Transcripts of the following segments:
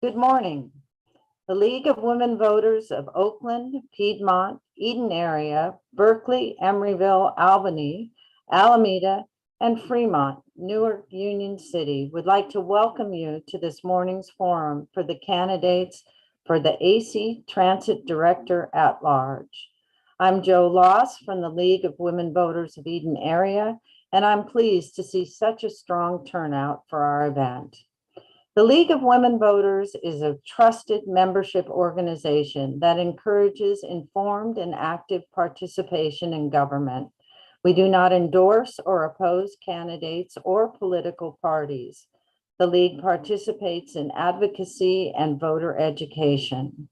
Good morning. The League of Women Voters of Oakland, Piedmont, Eden area, Berkeley, Emeryville, Albany, Alameda, and Fremont, Newark, Union City would like to welcome you to this morning's forum for the candidates for the AC Transit Director at Large. I'm Jo Loss from the League of Women Voters of Eden area, and I'm pleased to see such a strong turnout for our event. The League of Women Voters is a trusted membership organization that encourages informed and active participation in government. We do not endorse or oppose candidates or political parties. The League participates in advocacy and voter education.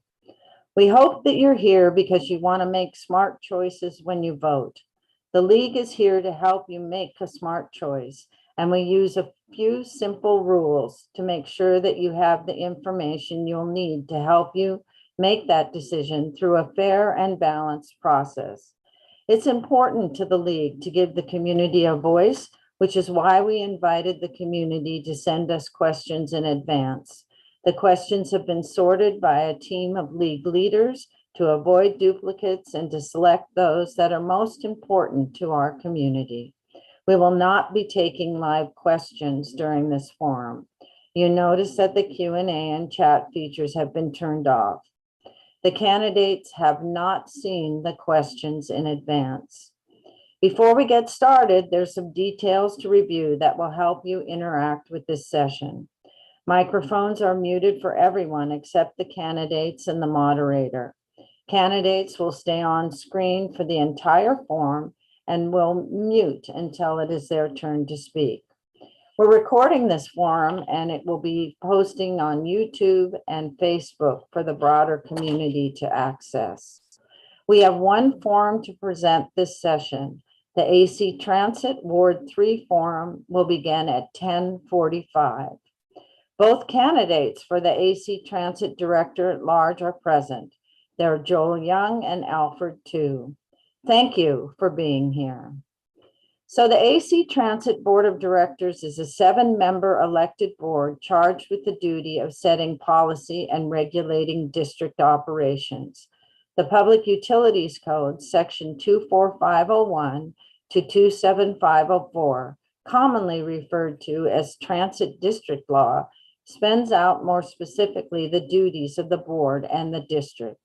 We hope that you're here because you want to make smart choices when you vote. The League is here to help you make a smart choice, and we use a few simple rules to make sure that you have the information you'll need to help you make that decision through a fair and balanced process. It's important to the League to give the community a voice, which is why we invited the community to send us questions in advance. The questions have been sorted by a team of League leaders to avoid duplicates and to select those that are most important to our community. We will not be taking live questions during this forum. You notice that the Q&A and chat features have been turned off. The candidates have not seen the questions in advance. Before we get started, there's some details to review that will help you interact with this session. Microphones are muted for everyone except the candidates and the moderator. Candidates will stay on screen for the entire forum and will mute until it is their turn to speak. We're recording this forum and it will be posting on YouTube and Facebook for the broader community to access. We have one forum to present this session. The AC Transit Ward 3 forum will begin at 10:45. Both candidates for the AC Transit Director at Large are present. They're Joel Young and Alfred Twu. Thank you for being here. So the AC Transit Board of Directors is a 7-member elected board charged with the duty of setting policy and regulating district operations. The Public Utilities Code, Section 24501 to 27504, commonly referred to as Transit District Law, spells out more specifically the duties of the board and the district.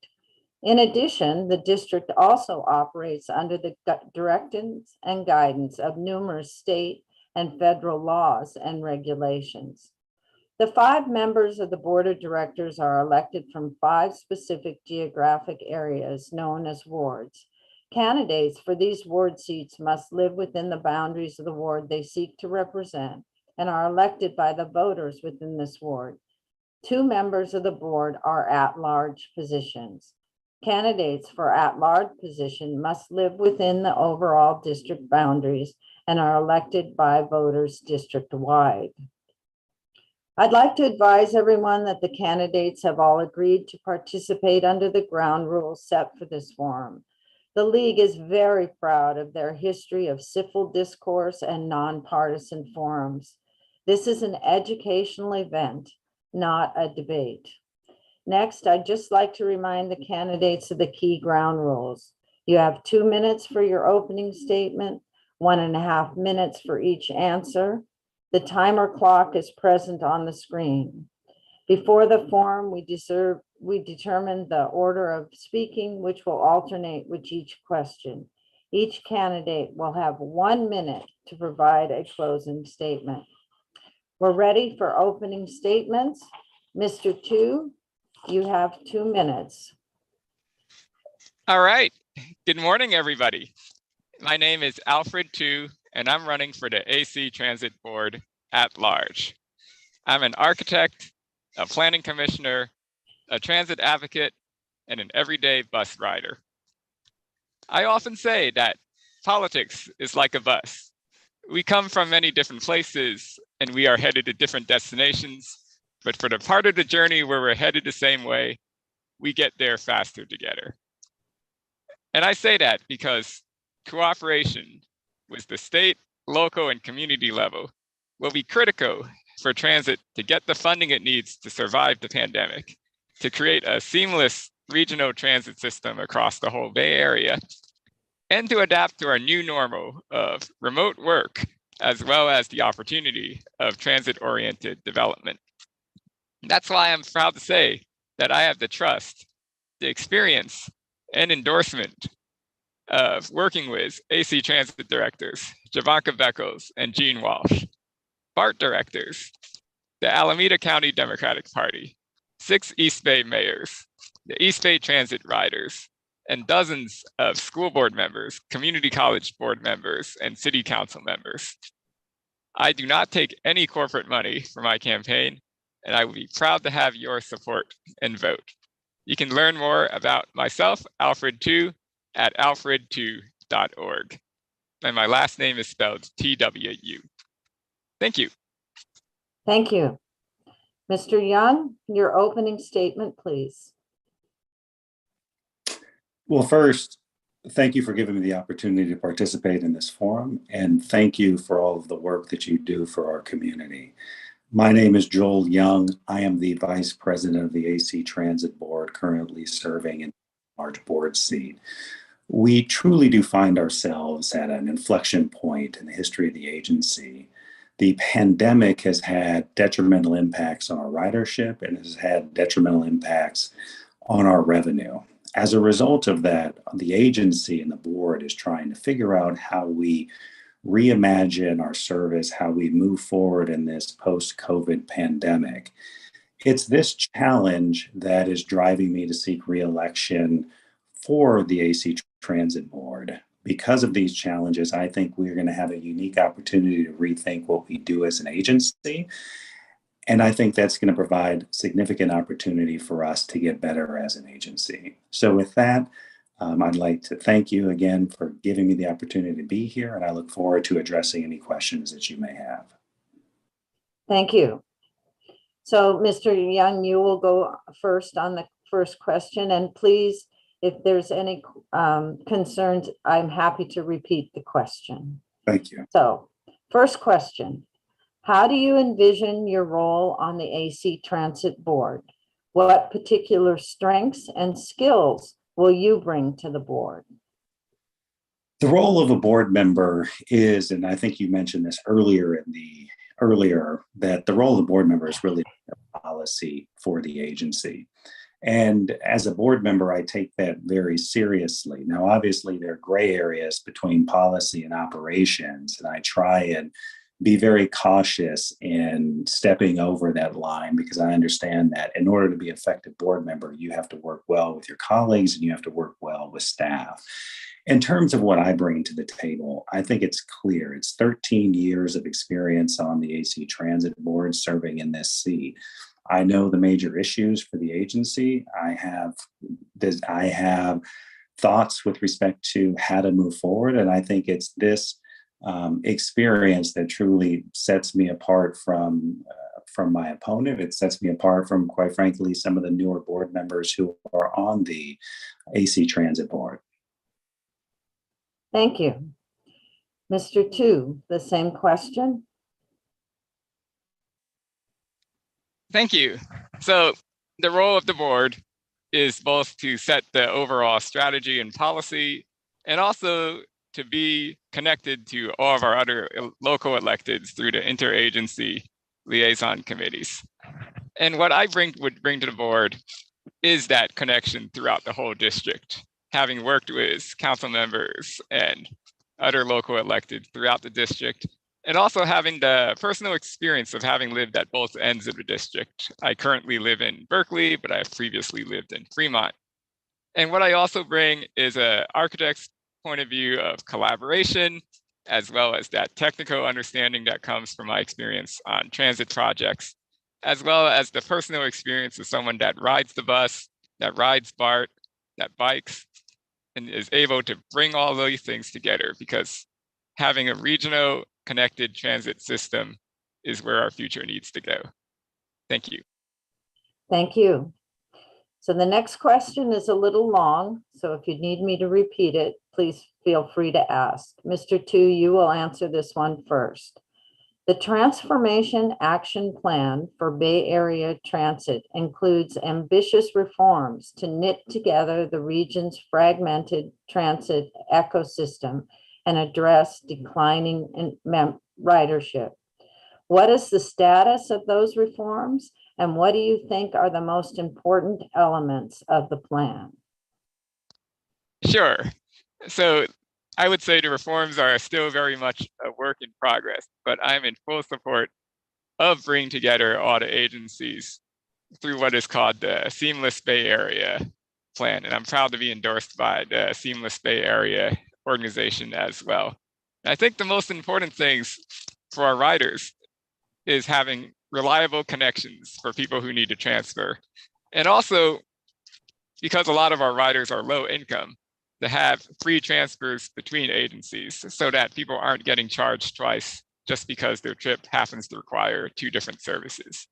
In addition, the district also operates under the directives and guidance of numerous state and federal laws and regulations. The 5 members of the board of directors are elected from 5 specific geographic areas known as wards. Candidates for these ward seats must live within the boundaries of the ward they seek to represent and are elected by the voters within this ward. 2 members of the board are at-large positions. Candidates for at-large position must live within the overall district boundaries and are elected by voters district-wide. I'd like to advise everyone that the candidates have all agreed to participate under the ground rules set for this forum. The League is very proud of their history of civil discourse and nonpartisan forums. This is an educational event, not a debate. Next, I'd just like to remind the candidates of the key ground rules. You have 2 minutes for your opening statement, 1.5 minutes for each answer. The timer clock is present on the screen. Before the forum, we determined the order of speaking, which will alternate with each question. Each candidate will have 1 minute to provide a closing statement. We're ready for opening statements. Mr. Twu, you have 2 minutes. All right. Good morning, everybody. My name is Alfred Twu, and I'm running for the AC Transit Board at Large. I'm an architect, a planning commissioner, a transit advocate, and an everyday bus rider. I often say that politics is like a bus. We come from many different places, and we are headed to different destinations. But for the part of the journey where we're headed the same way, we get there faster together. And I say that because cooperation with the state, local, and community level will be critical for transit to get the funding it needs to survive the pandemic, to create a seamless regional transit system across the whole Bay Area, and to adapt to our new normal of remote work, as well as the opportunity of transit-oriented development. That's why I'm proud to say that I have the trust, the experience, and endorsement of working with AC Transit directors, Javanka Beckles and Gene Walsh, BART directors, the Alameda County Democratic Party, 6 East Bay mayors, the East Bay Transit riders, and dozens of school board members, community college board members, and city council members. I do not take any corporate money for my campaign, and I would be proud to have your support and vote. You can learn more about myself, Alfred Twu, at alfredtwu.org. And my last name is spelled T-W-U. Thank you. Thank you. Mr. Young, your opening statement, please. Well, first, thank you for giving me the opportunity to participate in this forum, and thank you for all of the work that you do for our community. My name is Joel Young. I am the Vice President of the AC Transit Board, currently serving in a large board seat. We truly do find ourselves at an inflection point in the history of the agency. The pandemic has had detrimental impacts on our ridership and has had detrimental impacts on our revenue. As a result of that, the agency and the board is trying to figure out how we reimagine our service, how we move forward in this post-COVID pandemic. It's this challenge that is driving me to seek re-election for the AC Transit Board. Because of these challenges, I think we're going to have a unique opportunity to rethink what we do as an agency. And I think that's going to provide significant opportunity for us to get better as an agency. So with that, I'd like to thank you again for giving me the opportunity to be here, and I look forward to addressing any questions that you may have. Thank you. So, Mr. Young, you will go first on the first question, and please, if there's any concerns, I'm happy to repeat the question. Thank you. So, first question, how do you envision your role on the AC Transit Board? What particular strengths and skills will you bring to the board? The role of a board member is, and I think you mentioned this earlier that the role of the board member is really a policy for the agency. And as a board member, I take that very seriously. Now, obviously, there are gray areas between policy and operations, and I try and be very cautious in stepping over that line, because I understand that in order to be an effective board member, you have to work well with your colleagues and you have to work well with staff. In terms of what I bring to the table, I think it's clear. It's 13 years of experience on the AC Transit Board serving in this seat. I know the major issues for the agency. I have thoughts with respect to how to move forward, and I think it's this experience that truly sets me apart from my opponent. It sets me apart from, quite frankly, some of the newer board members who are on the AC Transit Board. Thank you. Mr. Twu, the same question. Thank you. So the role of the board is both to set the overall strategy and policy, and also to be connected to all of our other local electeds through the interagency liaison committees. And what I would bring to the board is that connection throughout the whole district, having worked with council members and other local electeds throughout the district, and also having the personal experience of having lived at both ends of the district. I currently live in Berkeley, but I have previously lived in Fremont. And what I also bring is an architect's point of view of collaboration, as well as that technical understanding that comes from my experience on transit projects, as well as the personal experience of someone that rides the bus, that rides BART, that bikes, and is able to bring all those things together, because having a regional connected transit system is where our future needs to go. Thank you. Thank you. So the next question is a little long, so if you need me to repeat it, please feel free to ask. Mr. Twu, you will answer this one first. The Transformation Action Plan for Bay Area Transit includes ambitious reforms to knit together the region's fragmented transit ecosystem and address declining ridership. What is the status of those reforms, and what do you think are the most important elements of the plan? Sure. So I would say the reforms are still very much a work in progress, but I'm in full support of bringing together all the agencies through what is called the Seamless Bay Area Plan. And I'm proud to be endorsed by the Seamless Bay Area organization as well. And I think the most important things for our riders is having reliable connections for people who need to transfer. And also, because a lot of our riders are low income, to have free transfers between agencies so that people aren't getting charged twice just because their trip happens to require two different services.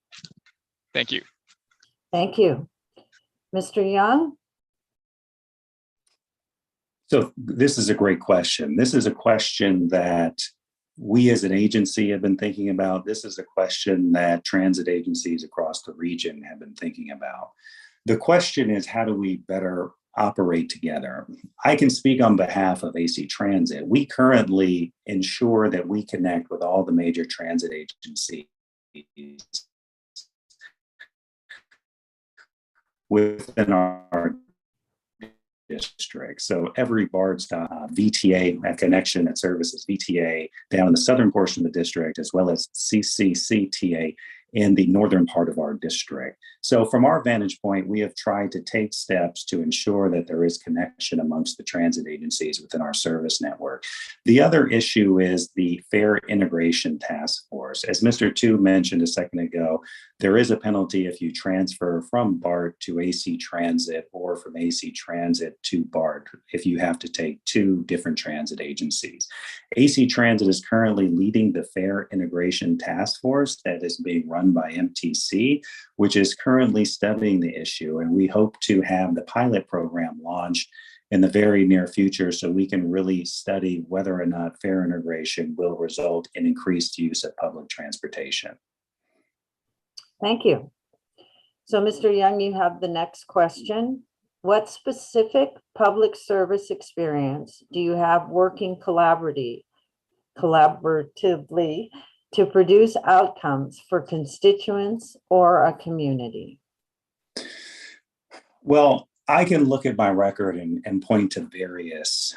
Thank you. Thank you. Mr. Young? So this is a great question. This is a question that we as an agency have been thinking about. This is a question that transit agencies across the region have been thinking about. The question is, how do we better operate together? I can speak on behalf of AC Transit. We currently ensure that we connect with all the major transit agencies within our district. So every BART stop, VTA, that connection that services VTA down in the southern portion of the district, as well as CCCTA in the northern part of our district. So from our vantage point, we have tried to take steps to ensure that there is connection amongst the transit agencies within our service network. The other issue is the Fare Integration Task Force. As Mr. Twu mentioned a second ago, there is a penalty if you transfer from BART to AC Transit or from AC Transit to BART if you have to take two different transit agencies. AC Transit is currently leading the Fare Integration Task Force that is being run by MTC, which is currently studying the issue. And we hope to have the pilot program launched in the very near future so we can really study whether or not fare integration will result in increased use of public transportation. Thank you. So, Mr. Young, you have the next question. What specific public service experience do you have working collaboratively to produce outcomes for constituents or a community? Well, I can look at my record and point to various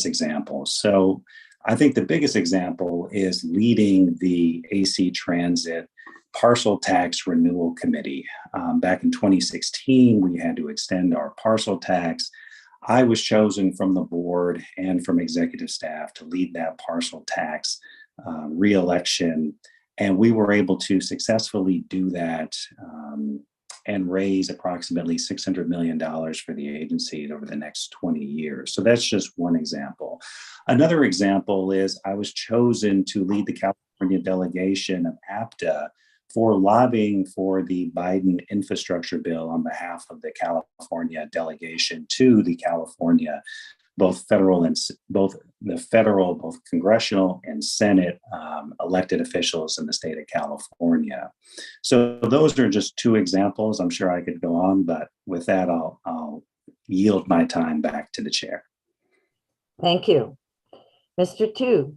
examples. So I think the biggest example is leading the AC Transit Parcel Tax Renewal Committee. Back in 2016, we had to extend our parcel tax. I was chosen from the board and from executive staff to lead that parcel tax re-election, and we were able to successfully do that and raise approximately $600 million for the agency over the next 20 years. So that's just one example. Another example is I was chosen to lead the California delegation of APTA for lobbying for the Biden infrastructure bill on behalf of the California delegation to the California, both congressional and Senate elected officials in the state of California. So those are just two examples. I'm sure I could go on, but with that, I'll yield my time back to the chair. Thank you. Mr. Twu.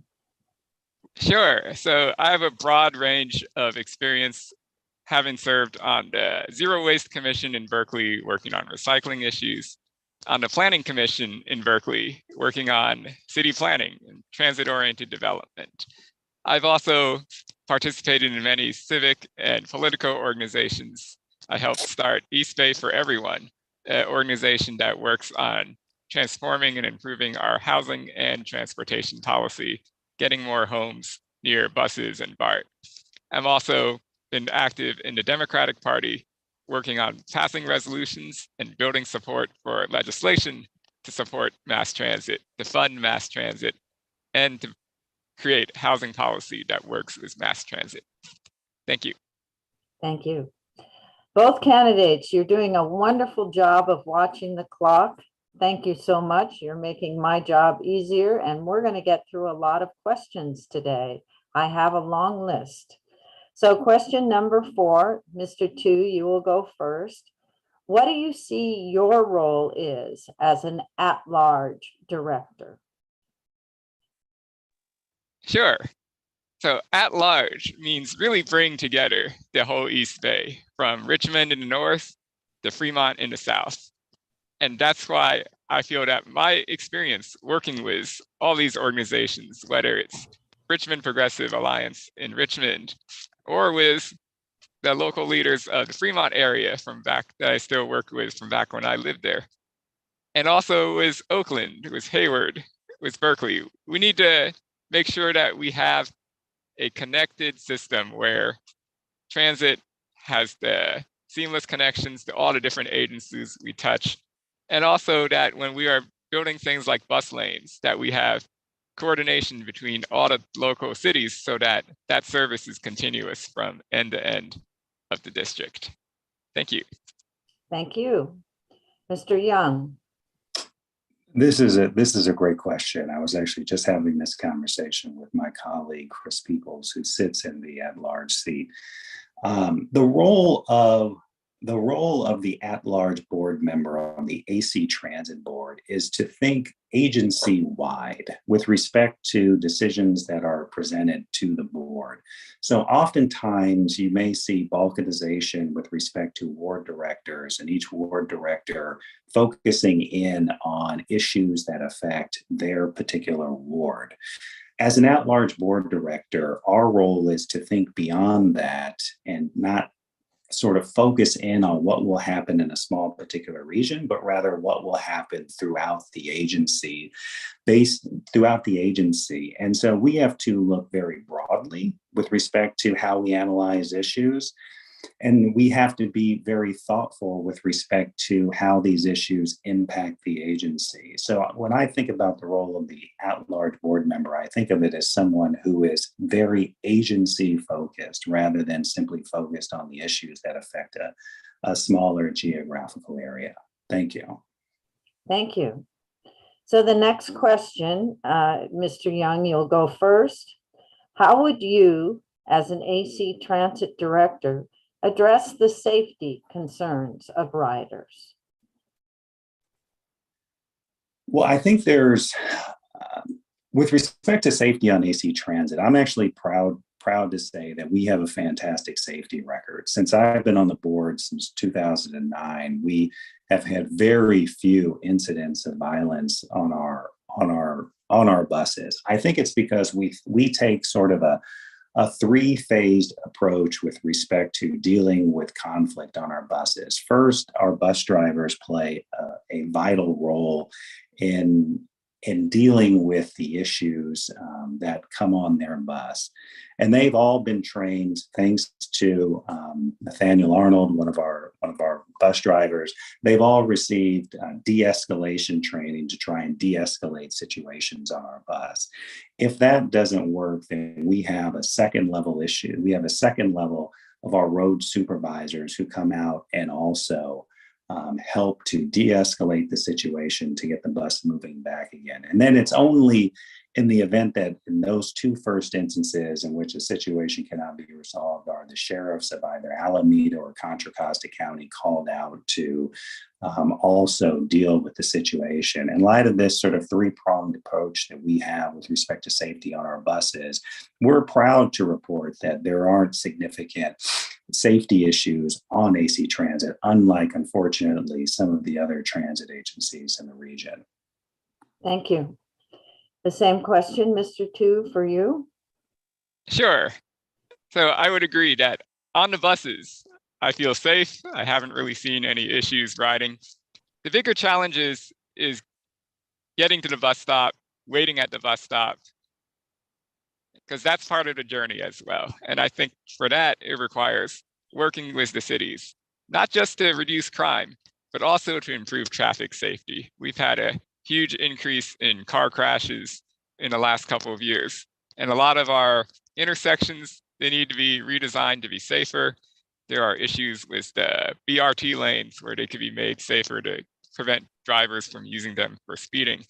Sure. So I have a broad range of experience, having served on the Zero Waste Commission in Berkeley, working on recycling issues, on the Planning Commission in Berkeley, working on city planning and transit-oriented development. I've also participated in many civic and political organizations. I helped start East Bay for Everyone, an organization that works on transforming and improving our housing and transportation policy, getting more homes near buses and BART. I've also been active in the Democratic Party, working on passing resolutions and building support for legislation to support mass transit, to fund mass transit, and to create housing policy that works with mass transit. Thank you. Thank you. Both candidates, you're doing a wonderful job of watching the clock. Thank you so much. You're making my job easier, and we're going to get through a lot of questions today. I have a long list. So question number 4, Mr. Twu, you will go first. What do you see your role is as an at-large director? Sure. So at large means really bring together the whole East Bay, from Richmond in the north to Fremont in the south. And that's why I feel that my experience working with all these organizations, whether it's Richmond Progressive Alliance in Richmond, or with the local leaders of the Fremont area from back that I still work with from back when I lived there, and also with Oakland, with Hayward, with Berkeley, we need to make sure that we have a connected system where transit has the seamless connections to all the different agencies we touch. And also that when we are building things like bus lanes, that we have coordination between all the local cities so that that service is continuous from end to end of the district. Thank you. Thank you. Mr. Young. This is a great question. I was actually just having this conversation with my colleague, Chris Peoples, who sits in the at-large seat. The role of the at-large board member on the AC Transit Board is to think agency-wide with respect to decisions that are presented to the board. So oftentimes you may see balkanization with respect to ward directors, and each ward director focusing in on issues that affect their particular ward. As an at-large board director, our role is to think beyond that and not sort of focus in on what will happen in a small particular region, but rather what will happen throughout the agency, And so we have to look very broadly with respect to how we analyze issues. And we have to be very thoughtful with respect to how these issues impact the agency. So when I think about the role of the at-large board member, I think of it as someone who is very agency focused rather than simply focused on the issues that affect a smaller geographical area. Thank you. Thank you. So the next question, Mr. Young, you'll go first. How would you, as an AC Transit director, address the safety concerns of riders? Well, I think there's, with respect to safety on AC Transit, I'm actually proud to say that we have a fantastic safety record. Since I've been on the board since 2009, we have had very few incidents of violence on our buses. I think it's because we take sort of a three-phased approach with respect to dealing with conflict on our buses. First, our bus drivers play a vital role in dealing with the issues that come on their bus. And they've all been trained, thanks to Nathaniel Arnold, one of our bus drivers. They've all received de-escalation training to try and de-escalate situations on our bus. If that doesn't work, then we have a second level issue. We have a second level of our road supervisors who come out and also help to de-escalate the situation to get the bus moving back again. And then it's only in the event that in those two first instances in which a situation cannot be resolved are the sheriffs of either Alameda or Contra Costa County called out to also deal with the situation. In light of this sort of three-pronged approach that we have with respect to safety on our buses, we're proud to report that there aren't significant safety issues on AC Transit, unlike, unfortunately, some of the other transit agencies in the region. Thank you. The same question, Mr. Twu, for you. Sure. So I would agree that on the buses, I feel safe. I haven't really seen any issues riding. The bigger challenge is getting to the bus stop, waiting at the bus stop, because that's part of the journey as well. And I think for that, it requires working with the cities, not just to reduce crime, but also to improve traffic safety. We've had a huge increase in car crashes in the last couple of years. And a lot of our intersections, they need to be redesigned to be safer. There are issues with the BRT lanes where they could be made safer to prevent drivers from using them for speeding.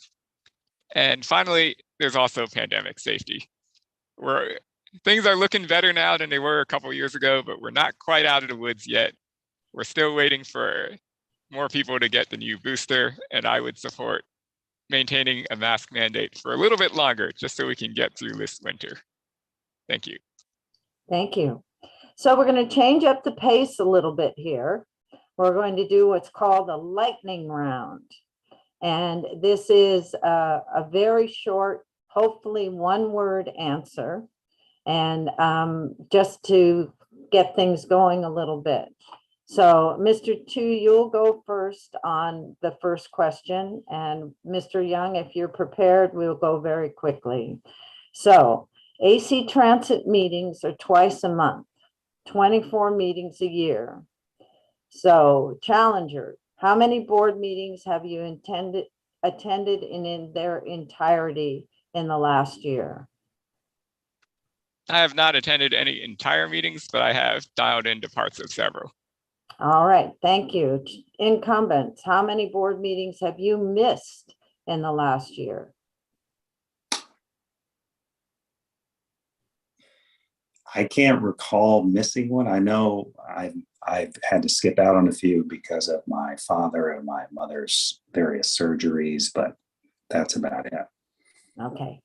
And finally, there's also pandemic safety. things are looking better now than they were a couple years ago, but we're not quite out of the woods yet. We're still waiting for more people to get the new booster, and I would support maintaining a mask mandate for a little bit longer, just so we can get through this winter. Thank you. Thank you. So we're going to change up the pace a little bit here. We're going to do what's called a lightning round. And this is a very short, hopefully one-word answer. And just to get things going a little bit. So Mr. Twu, you'll go first on the first question. And Mr. Young, if you're prepared, we'll go very quickly. So AC Transit meetings are twice a month, 24 meetings a year. So Challenger, how many board meetings have you attended in their entirety in the last year? I have not attended any entire meetings, but I have dialed into parts of several. All right, thank you. Incumbents, how many board meetings have you missed in the last year? I can't recall missing one. I know I've had to skip out on a few because of my father and my mother's various surgeries, but that's about it. Okay.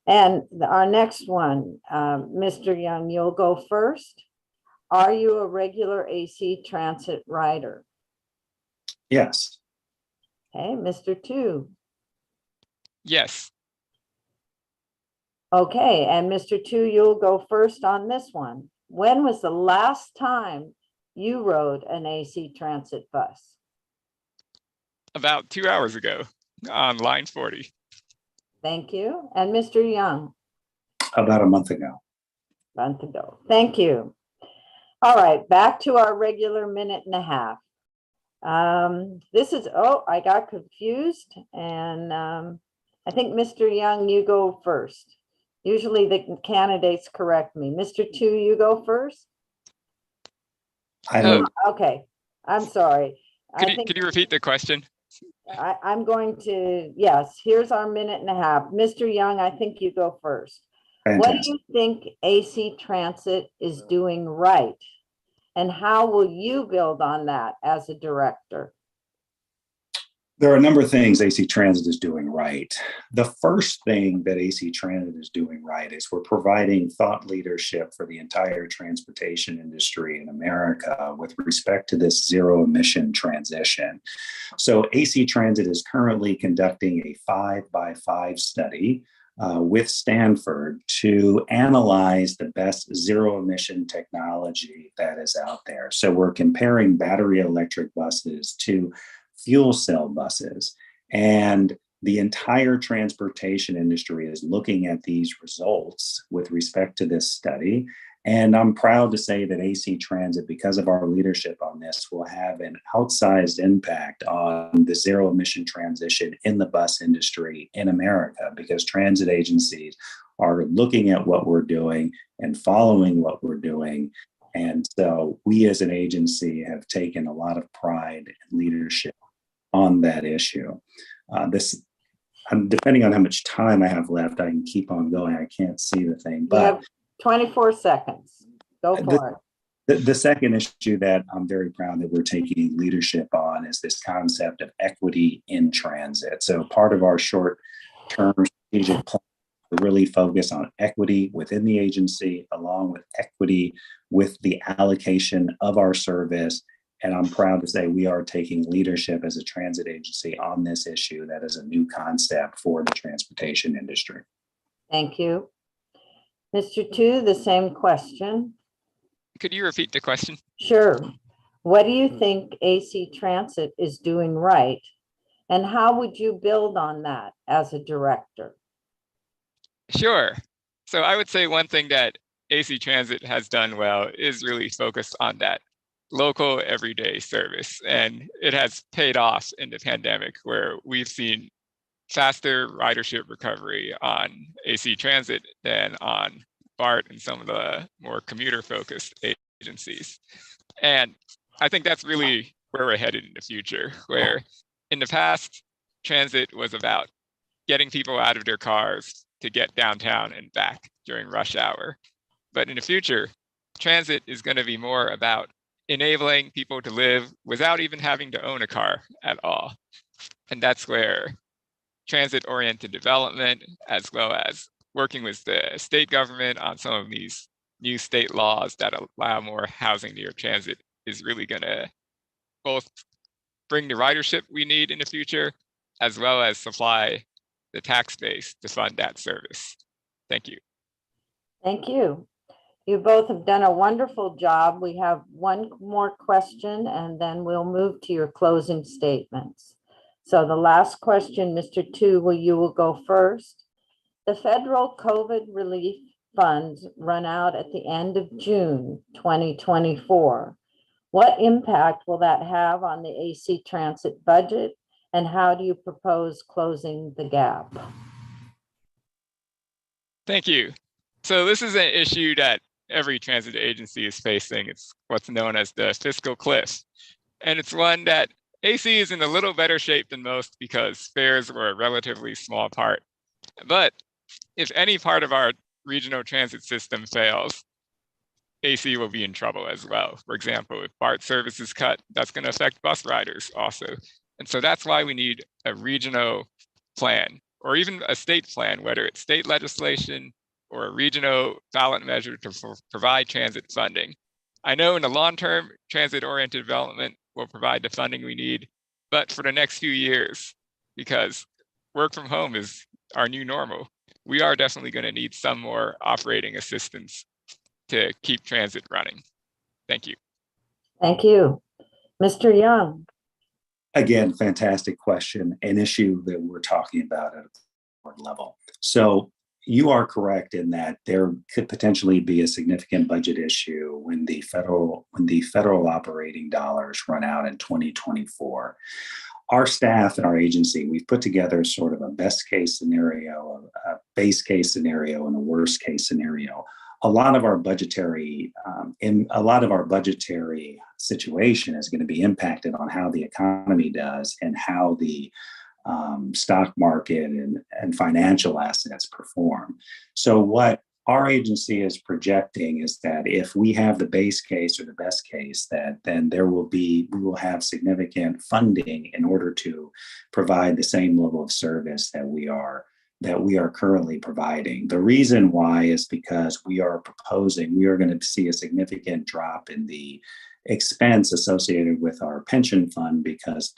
And our next one, Mr. Young, you'll go first. Are you a regular AC Transit rider? Yes. Okay, Mr. Twu. Yes. Okay, and Mr. Twu, you'll go first on this one. When was the last time you rode an AC Transit bus? About 2 hours ago on line 40. Thank you. And Mr. Young? About a month ago. Month ago. Thank you. All right, back to our regular minute and a half. This is, oh, I got confused. And I think Mr. Young, you go first. Usually the candidates correct me. Mr. Twu, you go first? I don't. Okay, I'm sorry. Could you repeat the question? I'm going to, yes, here's our minute and a half. Mr. Young, I think you go first. Fantastic. What do you think AC Transit is doing right? And how will you build on that as a director? There are a number of things AC Transit is doing right. The first thing that AC Transit is doing right is we're providing thought leadership for the entire transportation industry in America with respect to this zero emission transition. So AC Transit is currently conducting a 5x5 study with Stanford to analyze the best zero emission technology that is out there. So we're comparing battery electric buses to fuel cell buses, and the entire transportation industry is looking at these results with respect to this study. And I'm proud to say that AC Transit, because of our leadership on this, will have an outsized impact on the zero emission transition in the bus industry in America, because transit agencies are looking at what we're doing and following what we're doing. And so we as an agency have taken a lot of pride and leadership on that issue. Depending on how much time I have left, I can keep on going. I can't see the thing, but you have 24 seconds. Go for it. The second issue that I'm very proud that we're taking leadership on is this concept of equity in transit. So part of our short-term strategic plan to really focus on equity within the agency, along with equity with the allocation of our service. And I'm proud to say we are taking leadership as a transit agency on this issue. That is a new concept for the transportation industry. Thank you. Mr. Twu, the same question. Could you repeat the question? Sure. What do you think AC Transit is doing right? And how would you build on that as a director? Sure. So I would say one thing that AC Transit has done well is really focused on that local everyday service. And it has paid off in the pandemic, where we've seen faster ridership recovery on AC Transit than on BART and some of the more commuter focused agencies. And I think that's really where we're headed in the future, where in the past, transit was about getting people out of their cars to get downtown and back during rush hour. But in the future, transit is going to be more about enabling people to live without even having to own a car at all. And that's where transit-oriented development, as well as working with the state government on some of these new state laws that allow more housing near transit, is really going to both bring the ridership we need in the future, as well as supply the tax base to fund that service. Thank you. Thank you. You both have done a wonderful job. We have one more question and then we'll move to your closing statements. So the last question, Mr. Twu, you will go first. The federal COVID relief funds run out at the end of June 2024. What impact will that have on the AC Transit budget, and how do you propose closing the gap? Thank you. So this is an issue that every transit agency is facing. It's what's known as the fiscal cliff. And it's one that AC is in a little better shape than most because fares were a relatively small part. But if any part of our regional transit system fails, AC will be in trouble as well. For example, if BART service is cut, that's going to affect bus riders also. And so that's why we need a regional plan, or even a state plan, whether it's state legislation or a regional ballot measure to provide transit funding. I know in the long term, transit-oriented development will provide the funding we need, but for the next few years, because work from home is our new normal, we are definitely going to need some more operating assistance to keep transit running. Thank you. Thank you. Mr. Young. Again, fantastic question, an issue that we're talking about at a board level. So you are correct in that there could potentially be a significant budget issue when the federal operating dollars run out in 2024. Our staff and our agency, we've put together sort of a best case scenario, a base case scenario, and a worst case scenario. A lot of our budgetary situation is going to be impacted on how the economy does and how the stock market and financial assets perform. So what our agency is projecting is that if we have the base case or the best case, that then we will have significant funding in order to provide the same level of service that we are currently providing. The reason why is because we are going to see a significant drop in the expense associated with our pension fund because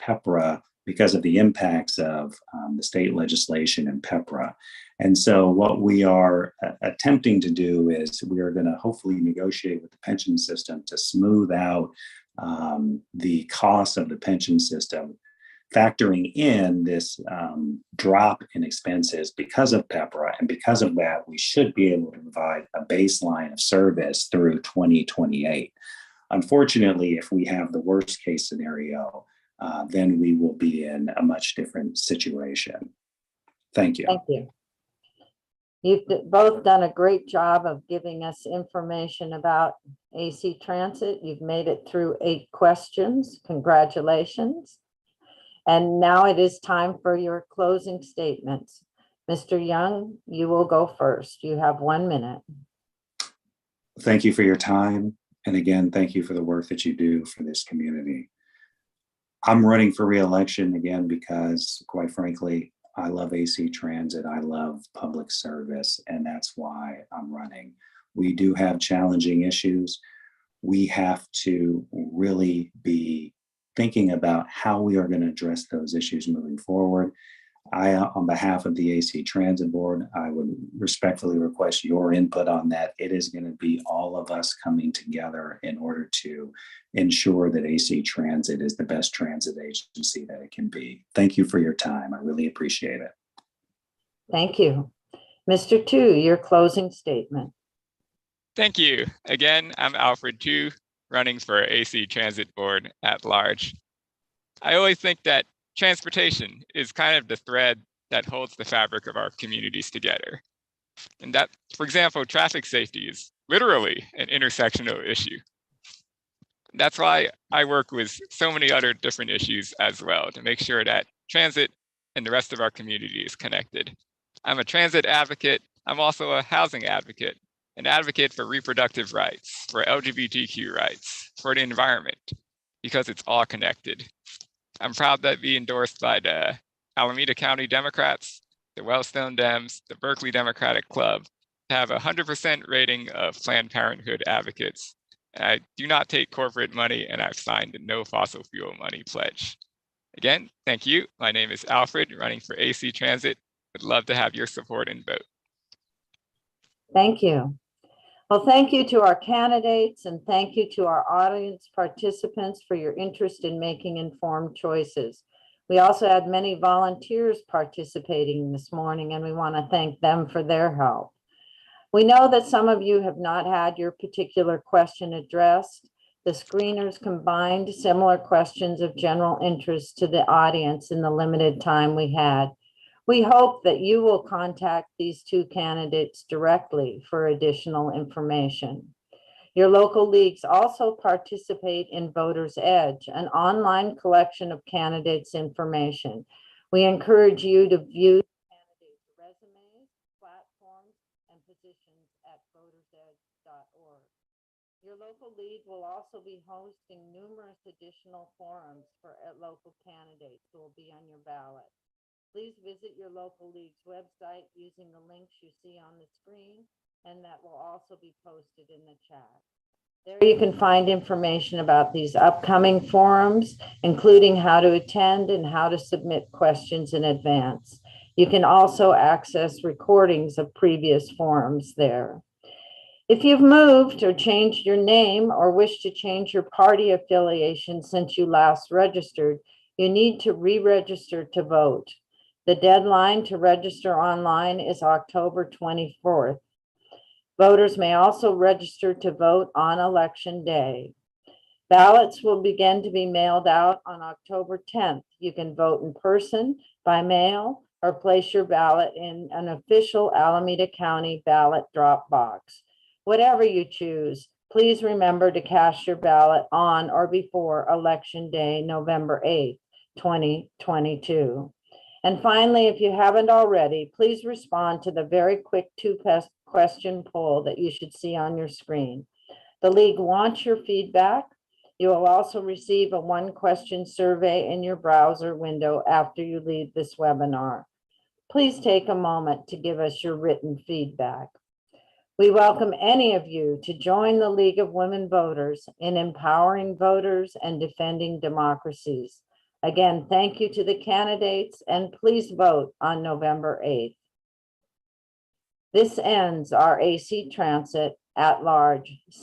of the impacts of the state legislation and PEPRA. And so what we are attempting to do is we are going to hopefully negotiate with the pension system to smooth out the cost of the pension system, factoring in this drop in expenses because of PEPRA. And because of that, we should be able to provide a baseline of service through 2028. Unfortunately, if we have the worst case scenario, then we will be in a much different situation. Thank you. Thank you. You've both done a great job of giving us information about AC Transit. You've made it through 8 questions. Congratulations. And now it is time for your closing statements. Mr. Young, you will go first. You have 1 minute. Thank you for your time. And again, thank you for the work that you do for this community. I'm running for re-election again because, quite frankly, I love AC Transit. I love public service, and that's why I'm running. We do have challenging issues. We have to really be thinking about how we are going to address those issues moving forward. On behalf of the AC Transit Board, I would respectfully request your input on that. It is going to be all of us coming together in order to ensure that AC Transit is the best transit agency that it can be. Thank you for your time. I really appreciate it. Thank you. Mr. Twu, your closing statement. Thank you. Again, I'm Alfred Twu, running for AC Transit Board at large. I always think that transportation is kind of the thread that holds the fabric of our communities together. And that, for example, traffic safety is literally an intersectional issue. That's why I work with so many other different issues as well to make sure that transit and the rest of our community is connected. I'm a transit advocate, I'm also a housing advocate, an advocate for reproductive rights, for LGBTQ rights, for the environment, because it's all connected. I'm proud to be endorsed by the Alameda County Democrats, the Wellstone Dems, the Berkeley Democratic Club, to have a 100% rating of Planned Parenthood advocates. I do not take corporate money, and I've signed a no fossil fuel money pledge. Again, thank you. My name is Alfred, running for AC Transit. Would love to have your support and vote. Thank you. Well, thank you to our candidates and thank you to our audience participants for your interest in making informed choices. We also had many volunteers participating this morning, and we want to thank them for their help. We know that some of you have not had your particular question addressed. The screeners combined similar questions of general interest to the audience in the limited time we had. We hope that you will contact these two candidates directly for additional information. Your local leagues also participate in Voters Edge, an online collection of candidates' information. We encourage you to view candidates' resumes, platforms, and positions at votersedge.org. Your local league will also be hosting numerous additional forums for local candidates who will be on your ballot. Please visit your local league's website using the links you see on the screen, and that will also be posted in the chat. There you can find information about these upcoming forums, including how to attend and how to submit questions in advance. You can also access recordings of previous forums there. If you've moved or changed your name or wish to change your party affiliation since you last registered, you need to re-register to vote. The deadline to register online is October 24th. Voters may also register to vote on Election Day. Ballots will begin to be mailed out on October 10th. You can vote in person, by mail, or place your ballot in an official Alameda County ballot drop box. Whatever you choose, please remember to cast your ballot on or before Election Day, November 8th, 2022. And finally, if you haven't already, please respond to the very quick two-question poll that you should see on your screen. The league wants your feedback. You will also receive a one-question survey in your browser window after you leave this webinar. Please take a moment to give us your written feedback. We welcome any of you to join the League of Women Voters in empowering voters and defending democracies. Again, thank you to the candidates, and please vote on November 8th. This ends our AC Transit at Large